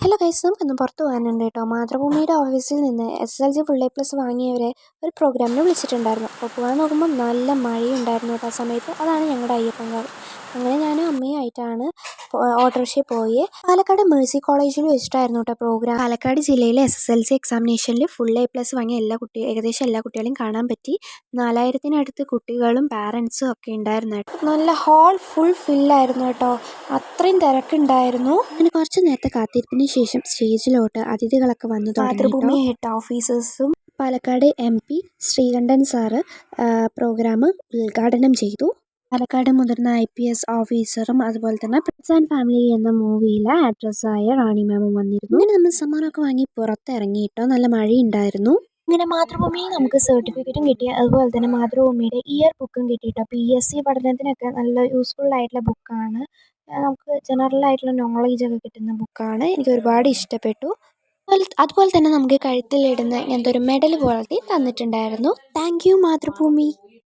Hello guys, നമുക്കൊന്ന് പുറത്ത് പോകാനുണ്ട് കേട്ടോ. മാതൃഭൂമിയുടെ ഓഫീസിൽ നിന്ന് SSLC ഫുൾ A+ വാങ്ങിയവരെ ഒരു പ്രോഗ്രാമിന് വിളിച്ചിട്ടുണ്ടായിരുന്നു. അപ്പോൾ പോകാൻ നോക്കുമ്പോൾ നല്ല മഴയുണ്ടായിരുന്നു കേട്ടോ ആ സമയത്ത്. അതാണ് ഞങ്ങളുടെ അയ്യപ്പൻകാവ്. അങ്ങനെ ഞാനും അമ്മയും ആയിട്ടാണ് ഓട്ടോറിക്ഷയിൽ പോയി. പാലക്കാട് മേഴ്സി കോളേജിൽ വെച്ചിട്ടായിരുന്നു കേട്ടോ പ്രോഗ്രാം. പാലക്കാട് ജില്ലയിലെ SSLC എക്സാമിനേഷനിൽ ഫുൾ A+ വാങ്ങിയ ഏകദേശം എല്ലാ കുട്ടികളെയും കാണാൻ പറ്റി. 4000-നടുത്ത് കുട്ടികളും പാരൻസും ഒക്കെ ഉണ്ടായിരുന്നു കേട്ടോ. നല്ല ഹാൾ ഫുൾ ഫില്ലായിരുന്നു കേട്ടോ. അത്രയും തിരക്കുണ്ടായിരുന്നു. അങ്ങനെ കുറച്ച് നേരത്തെ കാത്തിരിപ്പിന് ശേഷം സ്റ്റേജിലോട്ട് അതിഥികളൊക്കെ വന്നു തുടങ്ങി. മാതൃഭൂമി ഹെഡ് ഓഫീസേഴ്സും Palakkad MP Sreekandan sir program ഉദ്ഘാടനം ചെയ്തു. പാലക്കാട് മുതിർന്ന IPS ഓഫീസറും അതുപോലെ തന്നെ ഫ്രണ്ട്സ് ആൻഡ് ഫാമിലി എന്ന മൂവിയിലെ ആക്ട്രസ്സായ റാണി മാമും വന്നിരുന്നു. അങ്ങനെ നമ്മൾ സമ്മാനമൊക്കെ വാങ്ങി പുറത്തിറങ്ങിയിട്ടോ. നല്ല മഴയുണ്ടായിരുന്നു. ഇങ്ങനെ മാതൃഭൂമിയിൽ നമുക്ക് സർട്ടിഫിക്കറ്റും കിട്ടി. അതുപോലെ തന്നെ മാതൃഭൂമിയുടെ ഇയർ ബുക്കും കിട്ടിയിട്ടോ. PSC പഠനത്തിനൊക്കെ നല്ല യൂസ്ഫുൾ ആയിട്ടുള്ള ബുക്കാണ്. നമുക്ക് ജനറൽ ആയിട്ടുള്ള നോളേജൊക്കെ കിട്ടുന്ന ബുക്കാണ്. എനിക്ക് ഒരുപാട് ഇഷ്ടപ്പെട്ടു. അതുപോലെ തന്നെ നമുക്ക് കഴുത്തിലിടുന്ന ഇങ്ങനത്തെ ഒരു മെഡൽ പോലത്തെ തന്നിട്ടുണ്ടായിരുന്നു. Thank you Mathrubhumi.